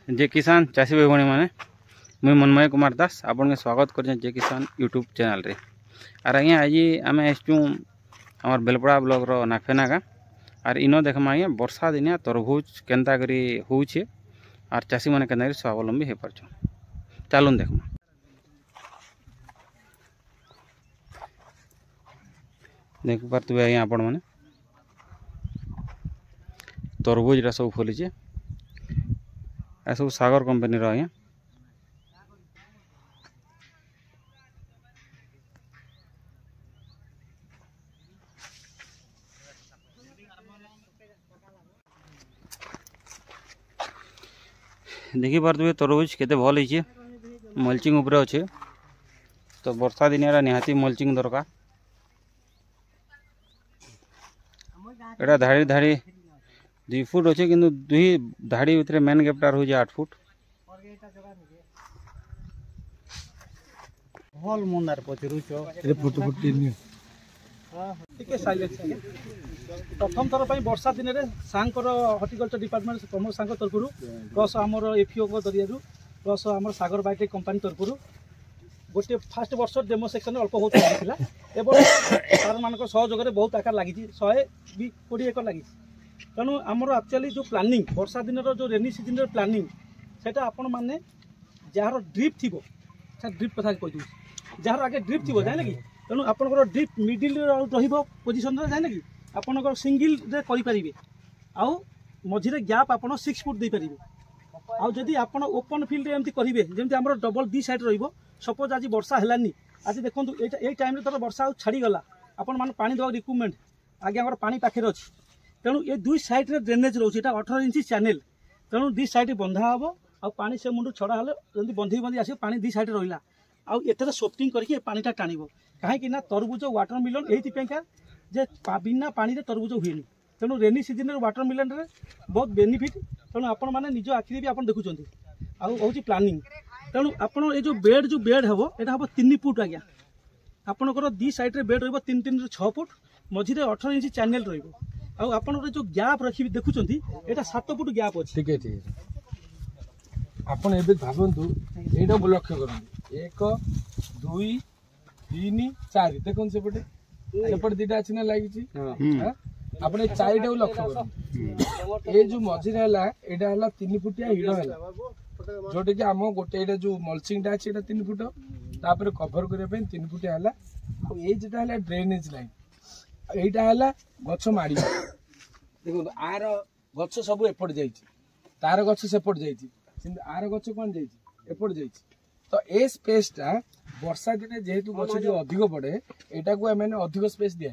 जे किसान चाषी भाई भाई मैंने मुई मनमय कुमार दास आपन के स्वागत कर जे किसान यूट्यूब चैनल रे। आर आज्ञा आज आम आसचु आम बेलपड़ा ब्लॉक रो नाफेनागा आर इनो देखमा आज्ञा वर्षा दिनिया तरबूज केन्ता करी होउछे आर चाषी मैंने केन्ता करी स्वावलंबी हो पारछन। चलून देखमा देख पारे आज्ञा आपण मैंने तरबूज सब फुलीचे सब सागर कंपनी रो आज्ञा। देखी पारे तरबूज केते भल होइछे मल्चिंग उपरे अच्छे तो वर्षा दिनिया निहाती मल्चिंग दरकार। एटा धाड़ी धाड़ी 2 फुट अच्छे किंतु 2 धाड़ी भितर मेन गैपटा रहुचे 8 फुट। हॉल मुंडार पचरुच रे फुट फुट टिनी टिके साइलेंस प्रथम थर पई वर्षा दिन रे सांकर हॉर्टिकल्चर डिपार्टमेंट प्रमोद सांकर तरफरु प्लस हमर एफईओ को दरियारू प्लस हमर सागर बायोटेक कंपनी तरफरु गोटे फास्ट वर्ष डेमो सेक्शन अल्प बहुत लागिला एबो सार मानक सहयोग रे बहुत आकार लागि 120 एकर लागि। तेणु आमर एक्चुअली जो प्लानिंग वर्षा दिन जो रेनी सीजन रे प्लानिंग सेटा आपण माने जार ड्रिप थिबो से ड्रिप कथा कहि दउ जार आगे ड्रिप थिबो जाने कि तेणु आपनकर ड्रिप मिडिल रहिबो पोजीशन रे जाने कि आपनकर सिंगल रे करि परिबे आउ मझिरे गैप आपण 6 फुट दे परिबे आउ जदी आपण ओपन फील्ड रे एमती करिवे जेमती हमर डबल दी साइड रहिबो सपोज आज वर्षा हेलानी आज देखंतु ए टाइम रे तर वर्षा छाड़ी गला आपण मान पानी दवा रिक्वायरमेंट आगे हमर पानी पाखे अछि तेणु ये 2 साइड रे ड्रेनेज रोचे 18 इंच चैनल तेणु 2 साइड बंधा हम आ पानी से मुंडू छड़ा हेले जल्दी बंधी बंधी आस पानी 2 साइड रहा आउ एते सोफ्टिंग करके पानीटा टाणिबो कहीं तरबूज वाटरमेलन एइथिपेका जे बिना पानी रे तरबूज हुएनी। तेणु रेनी सीजन रे वाटरमेलन रे बहुत बेनिफिट तेणु आपण माने निज आखिरे भी आपण देखुचंती आउ होची प्लानिंग। तेणु आपण ए जो बेड हेबो एटा हेबो 3 फुट आज्ञा आपनकर 2 साइड रे बेड रहबो 3 रे 6 फुट मझिरे 18 इंच चैनल रहबो आउ आपण जो गैप रखी देखुचंती एटा 7 फुट गैप अछि। ठीक है आपण एबे भाबंतु एटा लक्ष्य करंतु 1 2 3 4 देखन सेपटे सेपटे दीटा अछि ना लागि छी हां आपण ए चारिटा लक्ष्य करंतु ए जो मझिरे हला एटा हला 3 फुटिया हिडो हला जोटे कि आम गोटे एटा जो मल्चिंग टा अछि एटा 3 फुट तापर कवर करे पे 3 फुटिया हला आ ए जेटा हला ड्रेनेज लाइन एटा हला गछ माडी देखो आर गछ सब एपट जाइछि तार गछ सेपट जाइछि सिंध आर गछ कोन जाइछि एपट जाइछि तो ए स्पेस टा वर्षा दिन जेहेतु गछ जो अधिक पड़े एटा को एमाने अधिक स्पेस दिया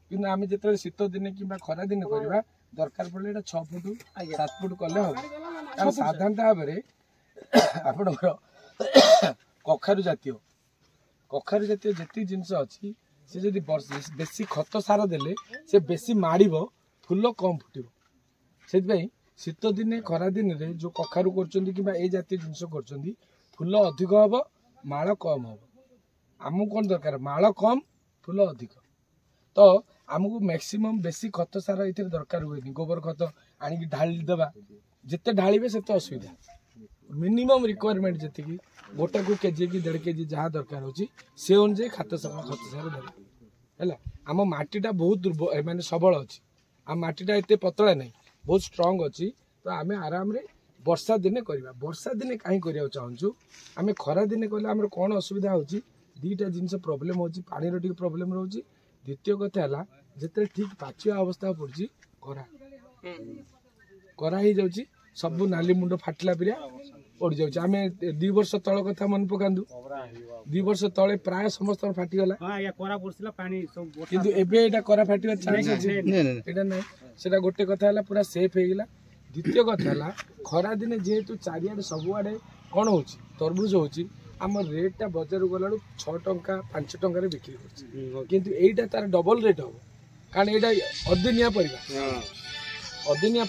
किंतु आमे जेतले शीत दिन किबा खरा दिन करबा दरकार पड़ले एटा 6 फुट 7 फुट करले हो कारण साधारण भाबरे आपण कखारु जातीय जेती जिंस अछि से जदि बेसी खत सार देले से बेसी माड़ीबो फुल कम फुटिबो सेति शीत दिन खरा दिन रे जो कखारु करचंदी किबा ए जातीय जिंस करचंदी फुल अधिक हबो माळ कम हबो आमु कोन दरकार माळ कम फुल अधिक तो आमको मैक्सिमम बेसी खत सार इथे दरकार हुएनी गोबर खत आनी ढाली देबा जेते ढालीबे सेते असुविधा मिनिमम रिक्वायरमेंट जेति की गोटा को केजी की 1.5 केजी जहाँ दरकार होची से अनुसार खत सार देबा हैला आम माटीटा बहुत दुर्बल माने सबल अछि आ माटीटा एते पतला नहीं बहुत स्ट्रांग अछि तो आमे आराम रे वर्षा दिने करबा वर्षा दिने काहे करिया चाहूछु आमे खरा दिने कहले हमर कोन असुविधा होची दीटा जिंस प्रॉब्लम होची पानी रो टिक प्रॉब्लम रहउची द्वितीय कथा हला जेते ठीक पाचिया अवस्था पड़ची करा ही जाउची सब नाली मुंड फाटला पिरिया पड़ जाउची आमे 2 वर्ष तळ कथा मन पकांदु 2 वर्ष तळे प्राय समस्त फाटी गला हां या कोरा पड़सिला पानी सब किंतु एबे एटा कोरा फाटीवा चांस अछि एटा नै सेटा गोटे कथा हला पूरा सेफ हे गेला। द्वितीय कथा हला खरा दिने जेहेतु चारियाडे सब आडे कोन होची तरबूज होची आम रेट टा बाजार गलाडू 6 टंका 5 टंका रे बिक्री होची किंतु एटा तार डबल रेट हो कारण एटा अदिनिया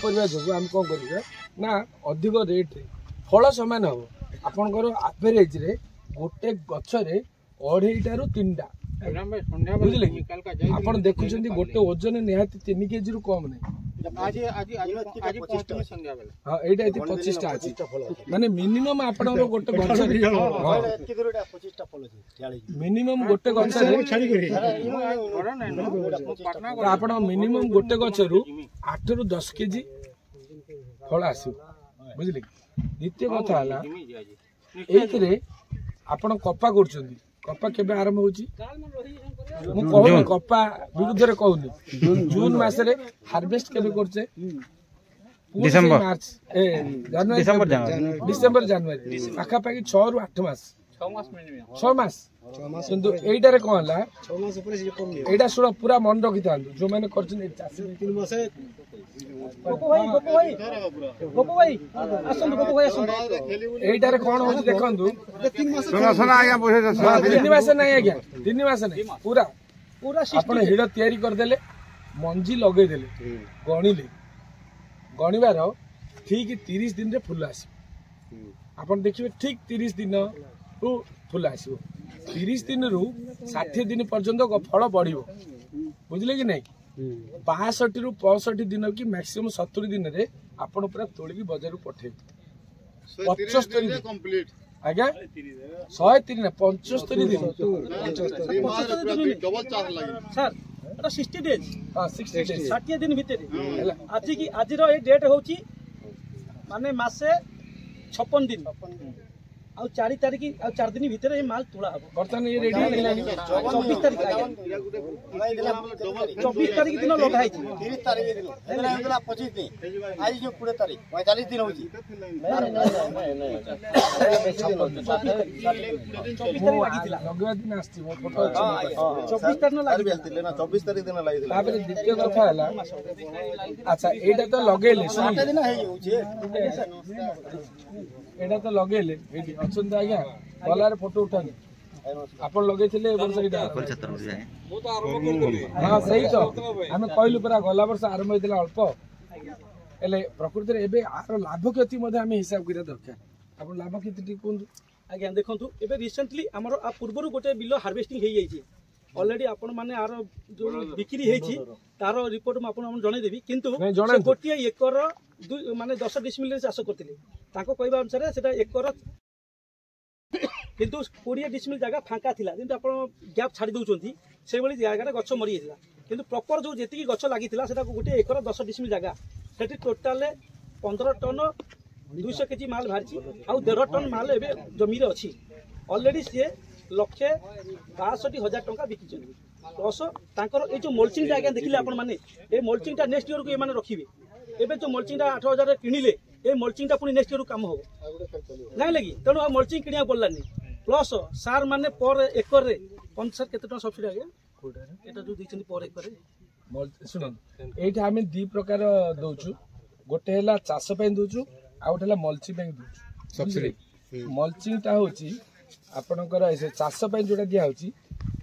परिबा जो हम कोन करिबा ना अधिक रेट रे फल समान हो आपनकर एवरेज रे गोटे गछ रे 2.5 रु 3टा बुझले आपण देखुछन्ती गोटे ओजन निहाती 3 केजी रु कम नहीं आज आज आज पहुंचने संध्या बेले हां एटा 25 टा अछि माने मिनिमम आपण गोटे गछ मिनिमम गोटे गछ आपण मिनिमम गोटे गछ रु 8 रु 10 केजी फल आसी बुझले द्वितीय कथा हला एथिरे आपण कपा करछन्ती कपा केबे आरंभ होची मु कहू कपा विरुद्ध रे कहूनी जून मास रे हार्वेस्ट केबे करछे डिसेंबर मार्च जनवरी डिसेंबर जनवरी पाखा पाखी 6 रु 8 मास 6 मास किंतु एइटा रे कहला 6 मास ऊपर से कम एइटा सुनो पूरा मन रखि थांतु जो माने करछन 3 मास गोपो भाई आसन एइटा रे कोन होची देखंतु 3 मास सुना आज्ञा बोले 3 मास नहीं आज्ञा 3 मास नहीं पूरा पूरा आपण हिड़ तयारी कर देले मंजी लगे देले गणिले गणिबार ठीक 30 दिन रे फुल आसी आपण देखिबे ठीक 30 दिन रु फुल आसीबो 30 दिन रु 60 दिन पर्यंत फल बढ़िबो बुझले कि नहीं 65 रु 65 दिन की मैक्सिमम 70 दिन रे आपण पूरा तोळी बाजार पठे 75 दिन कंप्लीट आज्ञा 130 ना 75 दिन डबल चार्ज लागे सर एटा 60 डेज हां 60 डेज 60 दिन भीतर आज की आज रो ए डेट होची माने मासे 56 दिन आ 4 तारीख आ 4 दिन भीतर ये माल तोड़ा हबो बर्तन ये रेडी हेलानी 24 तारीख 24 तारीख दिन लगा है 30 तारीख दिन एला 25 दिन आज जो 20 तारीख 45 दिन होची लगवा दिन आस्ती मो फोटो 24 तारीख न लागि बेलतिले ना 24 तारीख दिन लागि दिला तापर द्वितीय कथा हला अच्छा एटा तो लगेले सुनी दिन हे होची एटा तो लगेले एटी अछन आज्ञा गलार फोटो उठानी आपण लगेथिले वर्ष एटा हां सही तो हमें कहलु पूरा गला वर्ष आरंभ होइतिला अल्प एले प्रकृति रे एबे आरो लाभ क्षति मध्ये हमें हिसाब करिया दरकार आपण लाभ क्षति टी कोन आज्ञा देखंतु एबे रिसेंटली हमर आ पूर्वरु गोटे बिलो हार्वेस्टिंग हेई जाईची ऑलरेडी आपण माने आरो जो बिक्री हेची तारो रिपोर्ट म आपण जणाई देबी किंतु गोटिया एकर माने 10 डिसमिल रे चाष करथिले ताको कहबा अनुसार सेटा एकर किंतु 20 डिसमिल जगह फांका थिला किंतु आपण गैप छाडी दउचंती से बळी जगह गछ मरि गेथिला किंतु प्रॉपर जो जेतिकी गछ लागिथिला सेटा गोटे एकर 10 डिसमिल जगह सेठी टोटल 15 टन 200 केजी माल भारिची आ 1.5 टन माल एबे जमी रे अछि ऑलरेडी से 1,62,000 टंका बिकिचंती प्लस तांकर ए जो मल्चिंग आज्ञा देखिले आपण माने ए मल्चिंग ता नेक्स्ट ईयर को ए माने रखिबे एबे जो मल्चिंग 8,000 रे किनिले ए मल्चिंग ता पुनी नेक्स्ट ईयर काम हो नाही लगी तेणु मल्चिंग किनिया पड़लानी प्लस सार माने पर एकर रे 5 केते टका सब्सिडी आज्ञा एटा जो दिचंती पर एकर रे सुन एटा हमें दी प्रकार दउछु गोटे हला चाष पे दउछु आ गोटे हला मल्चिंग पे दउछु सब्सिडी मल्चिंग ता होची आपनकर ऐसे चाष पे जोटा दिया होची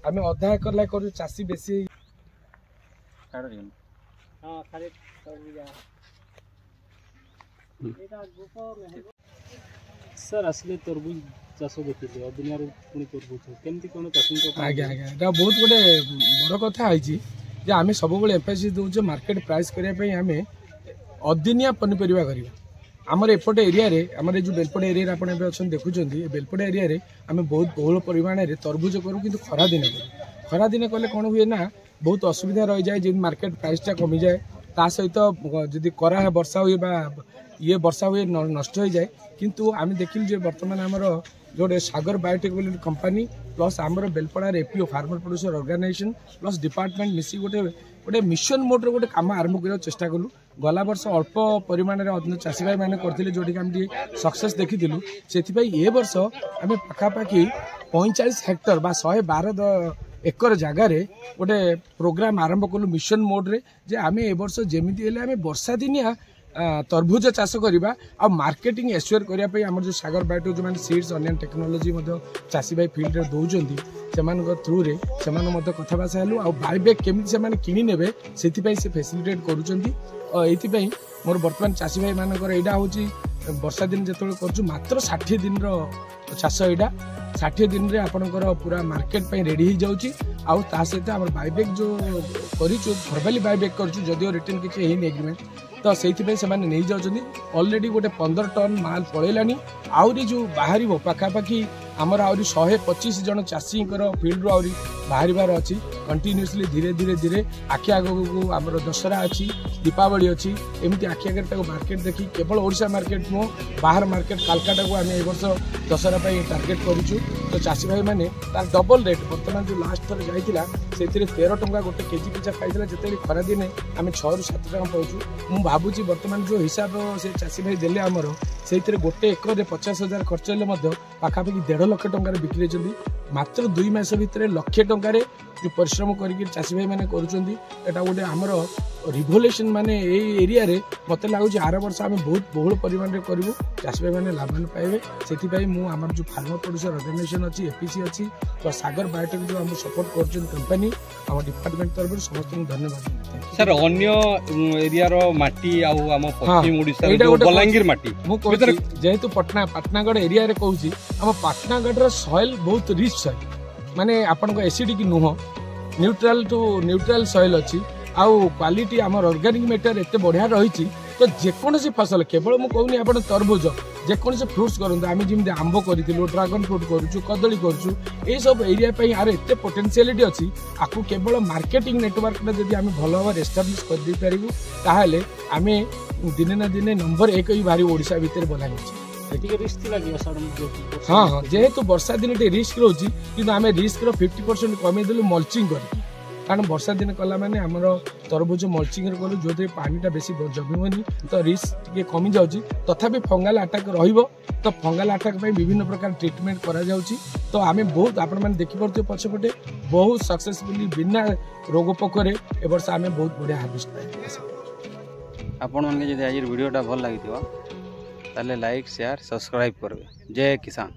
हमें आधा एकर ला करू चासी बेसी हां खाली करबिया एटा गोपो सर असले तरबूज चाष देखिले दुनिया रे पुनी तरबूज केमती कोन चाषी को आगे आगे एटा बहुत गोटे बड़ कथा आइची जे आमे सब बेले एम्फेसिस दउछु मार्केट प्राइस करिया पे हमें अदिनिया पनिपरिवा करिया आमर एपटे एरिया रे आमर जो बेलपड़ एरिया आपण एबे अछन देखुचंती बेलपड़ एरिया रे आमे बहुत बहुल परिमाण रे तरबूज करू किंतु खरा दिन कले कोन हुए ना बहुत असुविधा रह जाए जे मार्केट प्राइस टा कमी जाए ता सहित जदी करा है वर्षा हुए बा ये वर्षा हुए नष्ट हो जाए किंतु आमे देखिल जे वर्तमान आमर जोड़े सागर बायोटेक्नोलॉजी कंपनी प्लस आमर Belpada APO farmer producer organisation plus department मिसी गोटे गोटे मिशन मोड रे गोटे काम आरंभ करने चेष्टा कलु गला वर्ष अल्प परिमाण में चाषी भाई मैंने करथिले जोटी हम सक्सेस देखिथिलु सेथिपई ए वर्ष आमे पाखापाखी 45 हेक्टर बा 112 एकर जगार गोटे प्रोग्राम आरंभ कलु मिशन मोड रे जे आमे ए वर्ष जेमिति हेले आमे वर्षा दिनिया तरबूज चाष करवा आ मार्केटिंग एश्योर करने आम जो सागर बायोटेक जो मैंने सीड्स अन्य टेक्नोलोजी चाषी भाई फील्ड में दौरान से थ्रू रे से कथबार्ता हेलु आ बायबैक केमी से किने से फैसिलिटेट करुँच मोर बर्तमान चाषी भाई मानकर यहाँ हूँ वर्षा दिन जो कर मात्र 60 दिन चाष यहाँ 60 दिन रे आपनकर पूरा मार्केट पे रेडी हो जाउची आउ ता सहित हमर बायबैक जो करिछु फॉर्मली बायबैक करछु जदियो रिटर्न किछि हेइन एग्रीमेंट तो से माने नहीं जाउछनी ऑलरेडी गोटे 15 टन माल पळेलानी आउरी जो बाहरी पाखापाखी आमर आउरी 125 जन चाषी फील्ड रू आउरी बाहर अच्छी कंटिन्यूसली धीरे धीरे धीरे आखि आग को आमर दशहरा अच्छी दीपावली अच्छी एमती आखि आगे मार्केट देखी केवल ओडिशा मार्केट नुह बाहर मार्केट कालकाटा को आम ए वर्ष दशहरा टार्गेट करूँ तो चाषी भाई मैंने तार डबल रेट बर्तमान जो लास्ट थर जाइला से 13 टंका गोटे केजी पिछा खाई जिते खरा दिने आम 6 ରୁ 7 टका पाऊँ मुझे भावुँ बर्तमान जो हिसाब से चाषी भाई देले आमर से गोटे एकर 50,000 खर्च हेल्ले पाखापाखि 1.5 लाख टंकार बिक्री मात्र 2 मास भितर लक्षे टंकार जो परिश्रम करके चाषी भाई मैंने करा गोटे आमर रिभोल्यूशन माने एरिया रे मत लगुच आर वर्ष आम बहुत बहुल परिमाण में करूँ चाषी भाई मैंने लाभान पाइबे से आम जो फार्मर प्रोड्यूसर ऑर्गेनाइजेशन अच्छी एपीसी अच्छी तो सागर बायोटेक जो आम सपोर्ट कर कंपनी आम डिपार्टमेंट तरफ समस्त धन्यवाद सर अन्य एरिया रो माटी आम पश्चिम ओडिशा रो बलांगीर माटी जेहेतु पाटनागढ़ एरिया रे कहूँ आम पाटनागढ़ सॉइल बहुत रिच सॉइल माने आपन एसिडिक नुह न्यूट्रल सॉइल अच्छी आउ क्वालिटी आम ऑर्गेनिक मैटर एत बढ़िया रही तो जेकोसी फसल केवल मुझे कहूनी आप तरबुज जेकोसी फ्रुट्स करूँ आम जमी आंब करूँ ड्रागन फ्रुट करूँ कदली करूँ ये सब एरिया यार एत पोटेंशियलिटी अच्छी आपको केवल मार्केटिंग नेटवर्क जब आम भल भाव एस्टाब्लीश कर पारू ताहले आम दिने ना दिने नंबर 1 ही बाहरी ओडिशा भितर बलांगी हाँ हाँ जेहेतु वर्षा दिन रिस्क रोचे कि आम रिस्क 50% कमेदेलु मल्चिंग कर कारण वर्षा दिन कला माने आमर तरबुज मल्चिंग करूँ जो पानीटा बेसी जमीबनी तो रिस्क टे कमी जाऊँगी तथापि फंगाल अटैक तो फंगाल अटैक विभिन्न प्रकार ट्रिटमेंट करा तो आम बहुत आपण मैंने देखिपे पछपटे बहुत सक्सेसफुली बिना रोग पोकरे ए वर्ष आम बहुत बढ़िया हार्वेस्ट पाए आपण मन के आज वीडियोटा भल लगी ताले लाइक शेयर सब्सक्राइब करबे। जय किसान।